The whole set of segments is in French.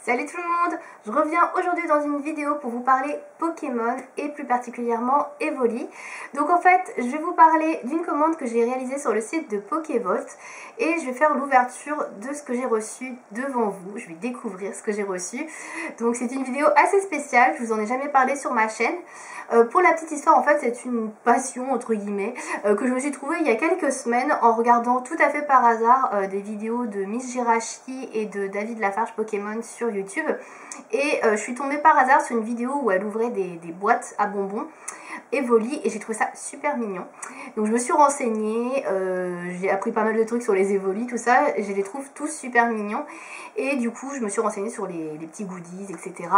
Salut tout le monde, je reviens aujourd'hui dans une vidéo pour vous parler Pokémon et plus particulièrement Evoli. Donc en fait, je vais vous parler d'une commande que j'ai réalisée sur le site de Pokévolt et je vais faire l'ouverture de ce que j'ai reçu devant vous. Je vais découvrir ce que j'ai reçu. Donc c'est une vidéo assez spéciale, je vous en ai jamais parlé sur ma chaîne. Pour la petite histoire, en fait, c'est une passion entre guillemets que je me suis trouvée il y a quelques semaines en regardant tout à fait par hasard des vidéos de Miss Jirachi et de David Lafarge Pokémon sur YouTube. Et je suis tombée par hasard sur une vidéo où elle ouvrait des boîtes à bonbons Evoli et j'ai trouvé ça super mignon. Donc je me suis renseignée, j'ai appris pas mal de trucs sur les Evoli, tout ça, et je les trouve tous super mignons. Et du coup je me suis renseignée sur les petits goodies, etc.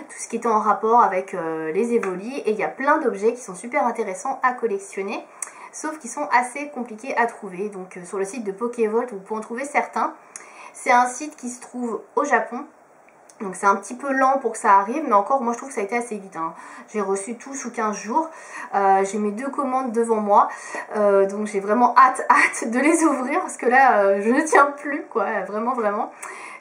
Tout ce qui était en rapport avec les Evoli. Et il y a plein d'objets qui sont super intéressants à collectionner, sauf qu'ils sont assez compliqués à trouver. Donc sur le site de Pokévolt vous pouvez en trouver certains. C'est un site qui se trouve au Japon. Donc c'est un petit peu lent pour que ça arrive, mais encore moi je trouve que ça a été assez vite, hein. J'ai reçu tout sous 15 jours, j'ai mes 2 commandes devant moi, donc j'ai vraiment hâte de les ouvrir parce que là je ne tiens plus quoi, vraiment.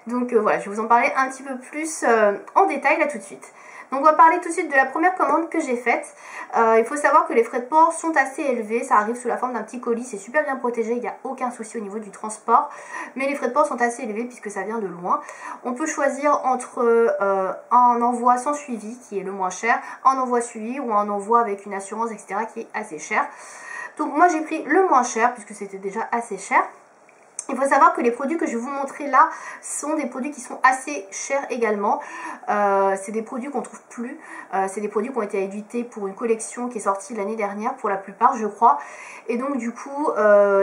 Donc voilà, je vais vous en parler un petit peu plus en détail là tout de suite. Donc on va parler tout de suite de la première commande que j'ai faite. Il faut savoir que les frais de port sont assez élevés, ça arrive sous la forme d'un petit colis, c'est super bien protégé, il n'y a aucun souci au niveau du transport. Mais les frais de port sont assez élevés puisque ça vient de loin. On peut choisir entre un envoi sans suivi qui est le moins cher, un envoi suivi ou un envoi avec une assurance etc. qui est assez cher. Donc moi j'ai pris le moins cher puisque c'était déjà assez cher. Il faut savoir que les produits que je vais vous montrer là sont des produits qui sont assez chers également. C'est des produits qu'on ne trouve plus. C'est des produits qui ont été édités pour une collection qui est sortie l'année dernière pour la plupart je crois. Et donc du coup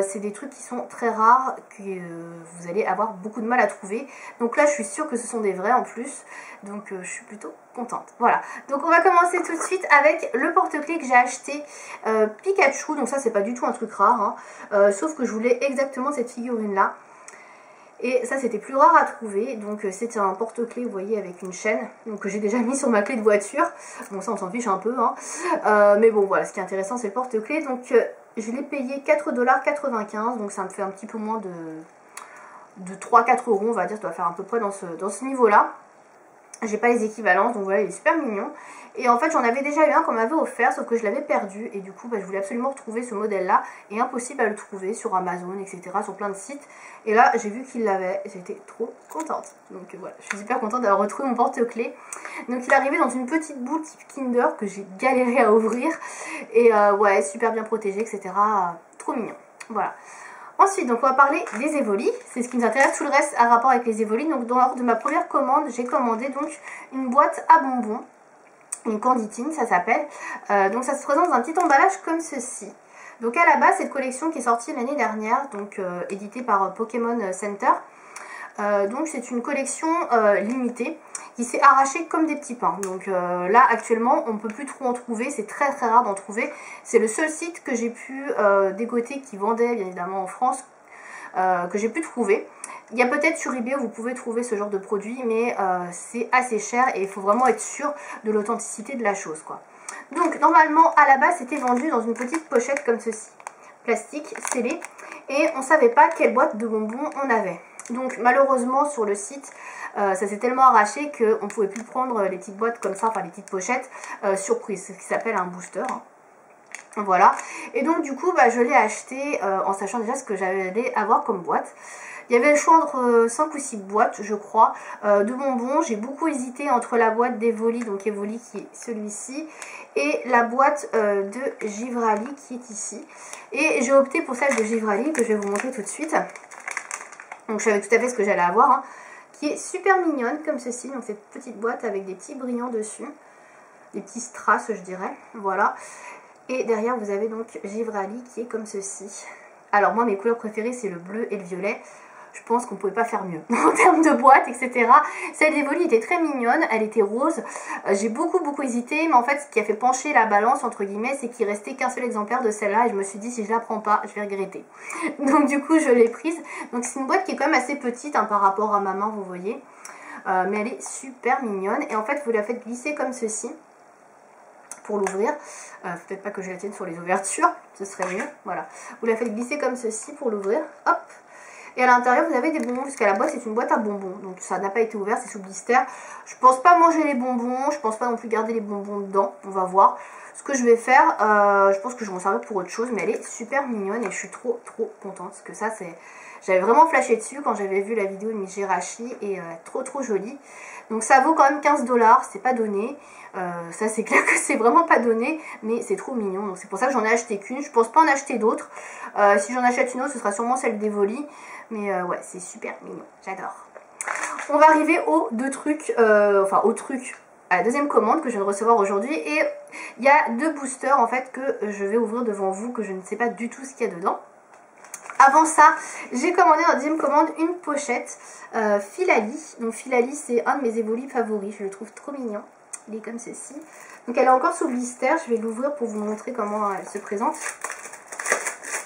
c'est des trucs qui sont très rares, que vous allez avoir beaucoup de mal à trouver. Donc là je suis sûre que ce sont des vrais en plus. Donc je suis plutôt contente. Voilà. Donc on va commencer tout de suite avec le porte-clés que j'ai acheté Pikachu. Donc ça c'est pas du tout un truc rare. Hein. Sauf que je voulais exactement cette figurine là. Et ça c'était plus rare à trouver, donc c'était un porte-clés vous voyez avec une chaîne, donc que j'ai déjà mis sur ma clé de voiture, bon ça on s'en fiche un peu, hein. Mais bon voilà, ce qui est intéressant c'est le porte-clés, donc je l'ai payé 4,95 $, donc ça me fait un petit peu moins de 3-4 € on va dire, ça doit faire à peu près dans ce niveau là. J'ai pas les équivalences, donc voilà il est super mignon. Et en fait j'en avais déjà eu un qu'on m'avait offert, sauf que je l'avais perdu. Et du coup je voulais absolument retrouver ce modèle là. Et impossible à le trouver sur Amazon, etc. Sur plein de sites. Et là j'ai vu qu'il l'avait, j'étais trop contente. Donc voilà, je suis super contente d'avoir retrouvé mon porte-clés. Donc il est arrivé dans une petite boule type Kinder que j'ai galéré à ouvrir. Et ouais, super bien protégé, etc. Trop mignon, voilà. Ensuite, donc on va parler des Evoli, c'est ce qui nous intéresse, tout le reste a rapport avec les Evoli. Donc dans l'ordre de ma première commande, j'ai commandé donc une boîte à bonbons, une canditine ça s'appelle. Donc ça se présente dans un petit emballage comme ceci. Donc à la base, cette collection qui est sortie l'année dernière, donc éditée par Pokémon Center. Donc c'est une collection limitée qui s'est arrachée comme des petits pains. Donc là actuellement on ne peut plus trop en trouver, c'est très rare d'en trouver. C'est le seul site que j'ai pu dégoter qui vendait bien évidemment en France, que j'ai pu trouver. Il y a peut-être sur eBay où vous pouvez trouver ce genre de produit, mais c'est assez cher et il faut vraiment être sûr de l'authenticité de la chose quoi. Donc normalement à la base c'était vendu dans une petite pochette comme ceci, plastique, scellé, et on ne savait pas quelle boîte de bonbons on avait. Donc malheureusement sur le site ça s'est tellement arraché qu'on ne pouvait plus prendre les petites boîtes comme ça, enfin les petites pochettes surprise, ce qui s'appelle un booster, hein. Voilà, et donc du coup je l'ai acheté en sachant déjà ce que j'allais avoir comme boîte. Il y avait le choix entre 5 ou 6 boîtes je crois de bonbons. J'ai beaucoup hésité entre la boîte d'Evoli, donc Evoli qui est celui-ci, et la boîte de Givrali qui est ici. Et j'ai opté pour celle de Givrali que je vais vous montrer tout de suite. Donc je savais tout à fait ce que j'allais avoir, hein, qui est super mignonne comme ceci. Donc cette petite boîte avec des petits brillants dessus, des petits strass je dirais, voilà. Et derrière vous avez donc Givrali qui est comme ceci. Alors moi mes couleurs préférées c'est le bleu et le violet. Je pense qu'on ne pouvait pas faire mieux en termes de boîte, etc. Celle d'Evoli était très mignonne, elle était rose. J'ai beaucoup hésité, mais en fait ce qui a fait pencher la balance entre guillemets, c'est qu'il restait qu'un seul exemplaire de celle-là et je me suis dit si je la prends pas, je vais regretter. Donc du coup je l'ai prise. Donc c'est une boîte qui est quand même assez petite hein, par rapport à ma main, vous voyez. Mais elle est super mignonne et en fait vous la faites glisser comme ceci pour l'ouvrir. Peut-être pas que je la tienne sur les ouvertures, ce serait mieux. Voilà, vous la faites glisser comme ceci pour l'ouvrir. Hop. Et à l'intérieur vous avez des bonbons, puisqu'à la boîte c'est une boîte à bonbons. Donc ça n'a pas été ouvert, c'est sous blister. Je pense pas manger les bonbons, je pense pas non plus garder les bonbons dedans, on va voir. Ce que je vais faire, je pense que je vais m'en servir pour autre chose, mais elle est super mignonne et je suis trop contente. Parce que ça c'est... J'avais vraiment flashé dessus quand j'avais vu la vidéo de Miss Jirachi et trop jolie. Donc ça vaut quand même 15 $, c'est pas donné. Ça c'est clair que c'est vraiment pas donné, mais c'est trop mignon. Donc c'est pour ça que j'en ai acheté qu'une. Je pense pas en acheter d'autres. Si j'en achète une autre, ce sera sûrement celle d'Evoli. Mais ouais, c'est super mignon, j'adore. On va arriver aux deux trucs, à la deuxième commande que je viens de recevoir aujourd'hui. Et il y a deux boosters en fait que je vais ouvrir devant vous, que je ne sais pas du tout ce qu'il y a dedans. Avant ça, j'ai commandé en deuxième commande une pochette Filali. Donc Filali, c'est un de mes Evoli favoris, je le trouve trop mignon. Il est comme ceci. Donc elle est encore sous blister, je vais l'ouvrir pour vous montrer comment elle se présente.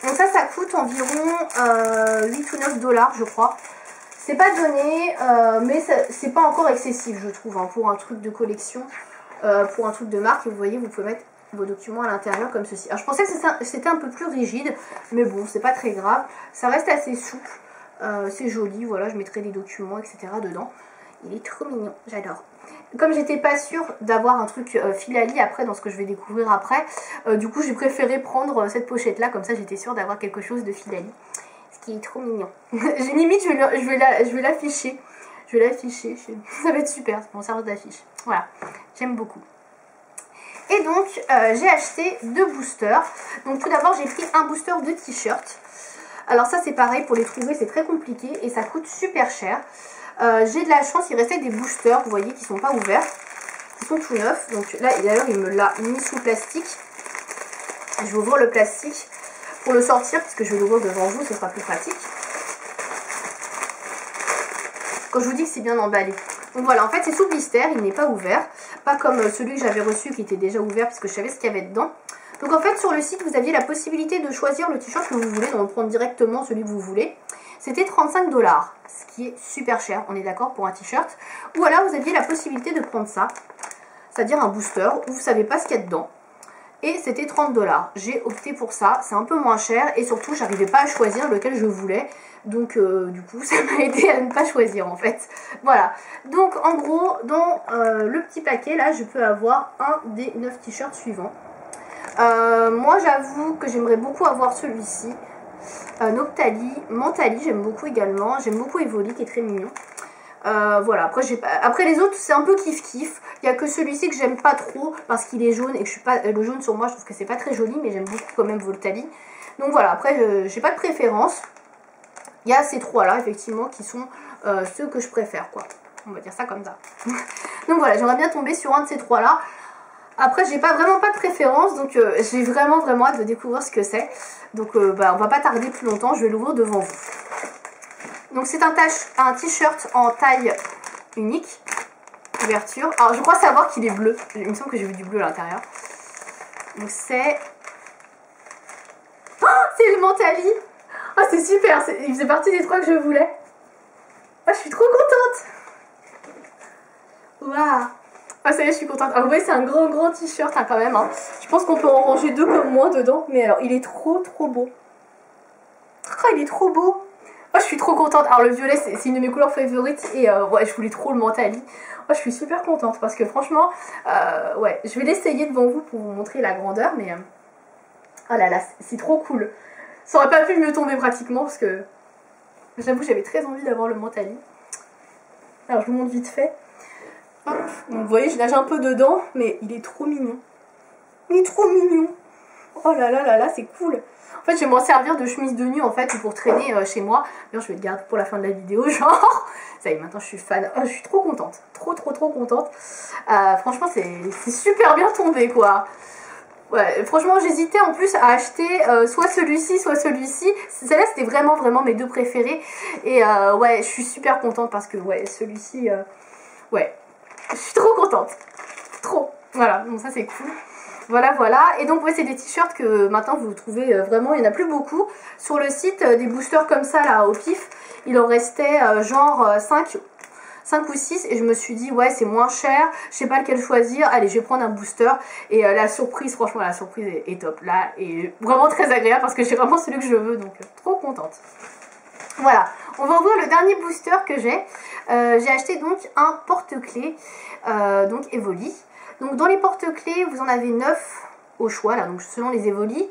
Donc ça coûte environ 8 ou 9 $, je crois. C'est pas donné, mais c'est pas encore excessif, je trouve, hein, pour un truc de collection, pour un truc de marque. Et vous voyez, vous pouvez mettre vos documents à l'intérieur comme ceci. Alors je pensais que c'était un peu plus rigide, mais bon, c'est pas très grave. Ça reste assez souple, c'est joli, voilà, je mettrai les documents, etc. dedans. Il est trop mignon, j'adore. Comme j'étais pas sûre d'avoir un truc Filali après dans ce que je vais découvrir après, du coup j'ai préféré prendre cette pochette là, comme ça j'étais sûre d'avoir quelque chose de Filali. Ce qui est trop mignon. Limite je vais l'afficher. Je vais l'afficher, ça va être super, c'est mon service d'affiche. Voilà, j'aime beaucoup. Et donc j'ai acheté deux boosters. Donc tout d'abord j'ai pris un booster de t-shirt. Alors ça c'est pareil, pour les trouver c'est très compliqué et ça coûte super cher. J'ai de la chance, il restait des boosters, vous voyez, qui sont pas ouverts, qui sont tout neufs. Donc là d'ailleurs il me l'a mis sous plastique. Je vais ouvrir le plastique pour le sortir, puisque je vais l'ouvrir devant vous, ce sera plus pratique. Quand je vous dis que c'est bien emballé. Donc voilà, en fait c'est sous blister, il n'est pas ouvert. Pas comme celui que j'avais reçu qui était déjà ouvert, puisque je savais ce qu'il y avait dedans. Donc en fait sur le site vous aviez la possibilité de choisir le t-shirt que vous voulez, donc prendre directement celui que vous voulez. C'était 35 $, ce qui est super cher, on est d'accord, pour un t-shirt. Ou alors vous aviez la possibilité de prendre ça, c'est-à-dire un booster où vous ne savez pas ce qu'il y a dedans. Et c'était 30 $. J'ai opté pour ça, c'est un peu moins cher et surtout j'arrivais pas à choisir lequel je voulais. Donc du coup ça m'a aidé à ne pas choisir en fait. Voilà, donc en gros dans le petit paquet là je peux avoir un des 9 t-shirts suivants. Moi j'avoue que j'aimerais beaucoup avoir celui-ci. Noctali, Mentali j'aime beaucoup également. J'aime beaucoup Evoli qui est très mignon. Voilà, après les autres c'est un peu kiff. Il n'y a que celui-ci que j'aime pas trop parce qu'il est jaune et que je suis pas... Le jaune sur moi je trouve que c'est pas très joli, mais j'aime beaucoup quand même Voltali. Donc voilà, après j'ai pas de préférence. Il y a ces trois là effectivement qui sont ceux que je préfère quoi. On va dire ça comme ça. Donc voilà, j'aimerais bien tomber sur un de ces trois là. Après j'ai vraiment pas de préférence, donc j'ai vraiment hâte de découvrir ce que c'est. Donc on va pas tarder plus longtemps, je vais l'ouvrir devant vous. Donc c'est un t-shirt en taille unique, couverture. Alors je crois savoir qu'il est bleu, il me semble que j'ai vu du bleu à l'intérieur. Donc c'est... Oh, c'est le Mentali. Oh c'est super, il faisait partie des trois que je voulais. Oh, je suis trop contente. Waouh. Ah ça y est, je suis contente. Ah, vous voyez, c'est un grand t-shirt hein, quand même. Hein. Je pense qu'on peut en ranger deux comme moi dedans. Mais alors, il est trop beau. Oh, il est trop beau. Oh, je suis trop contente. Alors, le violet, c'est une de mes couleurs favorites. Et ouais, je voulais trop le Mentali. Oh, je suis super contente parce que franchement, ouais, je vais l'essayer devant vous pour vous montrer la grandeur. Mais oh là là, c'est trop cool. Ça aurait pas pu mieux tomber pratiquement parce que j'avoue, j'avais très envie d'avoir le Mentali. Alors, je vous montre vite fait. Hop. Donc, vous voyez, je nage un peu dedans, mais il est trop mignon. Il est trop mignon. Oh là là, c'est cool. En fait, je vais m'en servir de chemise de nuit en fait pour traîner chez moi. D'ailleurs, je vais le garder pour la fin de la vidéo, genre. Ça y est, maintenant je suis fan. Oh, je suis trop contente. Trop contente. Franchement, c'est super bien tombé quoi. Ouais, franchement, j'hésitais en plus à acheter soit celui-ci, soit celui-ci. Celle-là, c'était vraiment mes deux préférés. Et ouais, je suis super contente parce que ouais, celui-ci, ouais. Je suis trop contente. Trop. Voilà, donc ça c'est cool. Voilà. Et donc ouais, c'est des t-shirts que maintenant vous trouvez vraiment, il n'y en a plus beaucoup. Sur le site, des boosters comme ça là au pif, il en restait genre 5 ou 6. Et je me suis dit ouais, c'est moins cher, je sais pas lequel choisir. Allez, je vais prendre un booster. Et la surprise, franchement la surprise est top là. Et vraiment très agréable parce que j'ai vraiment celui que je veux. Donc trop contente. Voilà, on va ouvrir le dernier booster que j'ai. J'ai acheté donc un porte-clés, donc Evoli. Donc dans les porte-clés, vous en avez 9 au choix, là, donc selon les Evoli.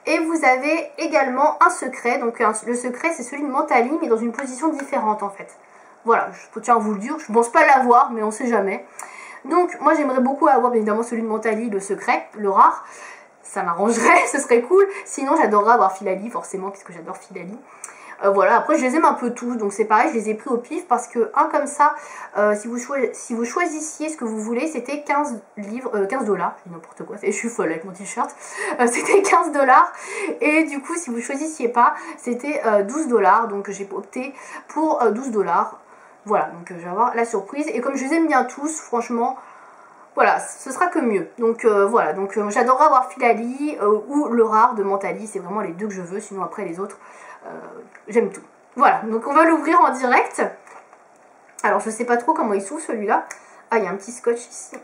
Et vous avez également un secret. Donc le secret, c'est celui de Mentali, mais dans une position différente en fait. Voilà, je tiens à vous le dire. Je ne pense pas l'avoir, mais on sait jamais. Donc moi j'aimerais beaucoup avoir bien évidemment celui de Mentali, le secret, le rare. Ça m'arrangerait, ce serait cool. Sinon j'adorerais avoir Filali forcément, puisque j'adore Filali. Voilà, après je les aime un peu tous, donc c'est pareil, je les ai pris au pif parce que un comme ça, si vous choisissiez ce que vous voulez, c'était 15 livres, 15 dollars, n'importe quoi, et je suis folle avec mon t-shirt, c'était 15 dollars, et du coup si vous choisissiez pas, c'était 12 dollars, donc j'ai opté pour 12 dollars. Voilà, donc je vais avoir la surprise. Et comme je les aime bien tous, franchement, voilà, ce sera que mieux. Donc voilà, donc j'adorerais avoir Filali ou le rare de Mentali. C'est vraiment les deux que je veux, sinon après les autres, j'aime tout. Voilà, donc on va l'ouvrir en direct. Alors je sais pas trop comment il s'ouvre celui-là. Ah, il y a un petit scotch ici.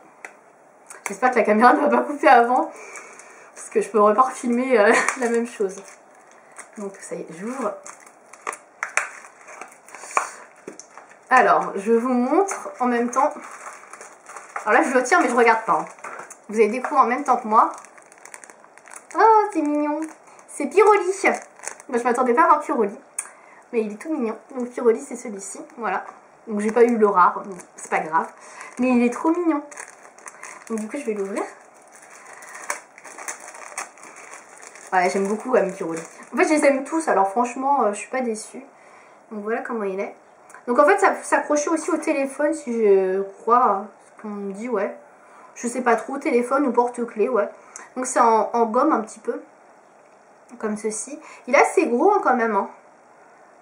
J'espère que la caméra ne va pas couper avant, parce que je pourrais pas refilmer la même chose. Donc ça y est, j'ouvre. Alors, je vous montre en même temps. Alors là, je le tiens, mais je regarde pas. Hein. Vous allez découvrir en même temps que moi. Oh, c'est mignon. C'est Pyroli. Moi, je m'attendais pas à voir Pyroli. Mais il est tout mignon. Donc, Pyroli, c'est celui-ci. Voilà. Donc, j'ai pas eu le rare. C'est pas grave. Mais il est trop mignon. Donc, du coup, je vais l'ouvrir. Ouais, j'aime beaucoup Pyroli. En fait, je les aime tous. Alors, franchement, je suis pas déçue. Donc, voilà comment il est. Donc en fait ça s'accrochait aussi au téléphone si je crois ce qu'on me dit, ouais. Je sais pas trop, téléphone ou porte-clés, ouais. Donc c'est en gomme un petit peu, comme ceci. Il est assez gros hein, quand même, hein.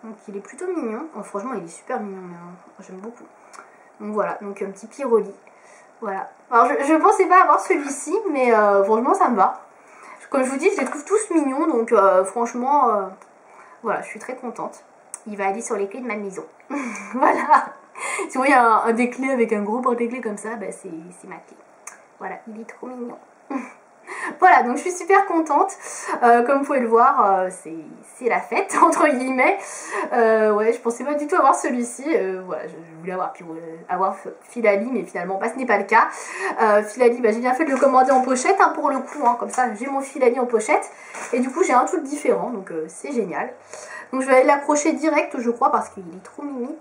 Donc il est plutôt mignon. Oh, franchement il est super mignon, j'aime beaucoup. Donc voilà, donc un petit Pyroli. Voilà. Alors je pensais pas avoir celui-ci, mais franchement ça me va. Comme je vous dis, je les trouve tous mignons, donc franchement, voilà, je suis très contente. Il va aller sur les clés de ma maison. Voilà. Si vous voyez un des clés avec un gros porte-clés comme ça, bah c'est ma clé. Voilà, il est trop mignon. Voilà, donc je suis super contente. Comme vous pouvez le voir, c'est la fête, entre guillemets. Ouais, je pensais pas du tout avoir celui-ci. Voilà, je voulais avoir Filali, mais finalement, bah, ce n'est pas le cas. Filali, bah, j'ai bien fait de le commander en pochette, hein, pour le coup. Hein, comme ça, j'ai mon Filali en pochette. Et du coup, j'ai un truc différent, donc c'est génial. Donc je vais aller l'accrocher direct, je crois, parce qu'il est trop mimi.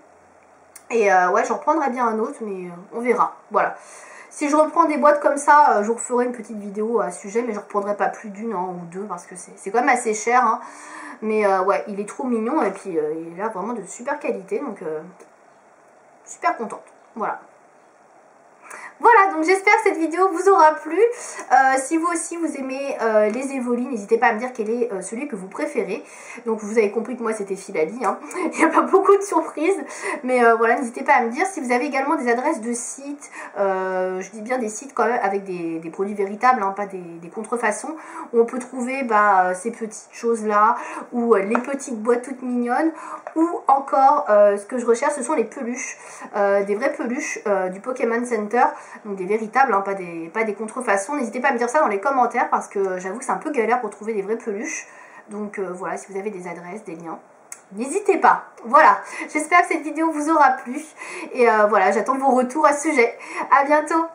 Et ouais, j'en reprendrai bien un autre, mais on verra. Voilà. Si je reprends des boîtes comme ça, je vous referai une petite vidéo à ce sujet, mais je ne reprendrai pas plus d'une hein, ou deux, parce que c'est quand même assez cher. Hein. Mais ouais, il est trop mignon, et puis il est là vraiment de super qualité, donc super contente. Voilà. Voilà, donc j'espère que cette vidéo vous aura plu. Si vous aussi vous aimez les Evoli, n'hésitez pas à me dire quel est celui que vous préférez. Donc vous avez compris que moi c'était Filali, hein. Il n'y a pas beaucoup de surprises. Mais voilà, n'hésitez pas à me dire si vous avez également des adresses de sites. Je dis bien des sites quand même avec des produits véritables, hein, pas des contrefaçons. Où on peut trouver ces petites choses là, ou les petites boîtes toutes mignonnes. Ou encore, ce que je recherche, ce sont les peluches. Des vraies peluches du Pokémon Center. Donc des véritables, hein, pas des contrefaçons. N'hésitez pas à me dire ça dans les commentaires parce que j'avoue que c'est un peu galère pour trouver des vraies peluches. Donc voilà, si vous avez des adresses, des liens, n'hésitez pas. Voilà, j'espère que cette vidéo vous aura plu. Et voilà, j'attends vos retours à ce sujet. À bientôt.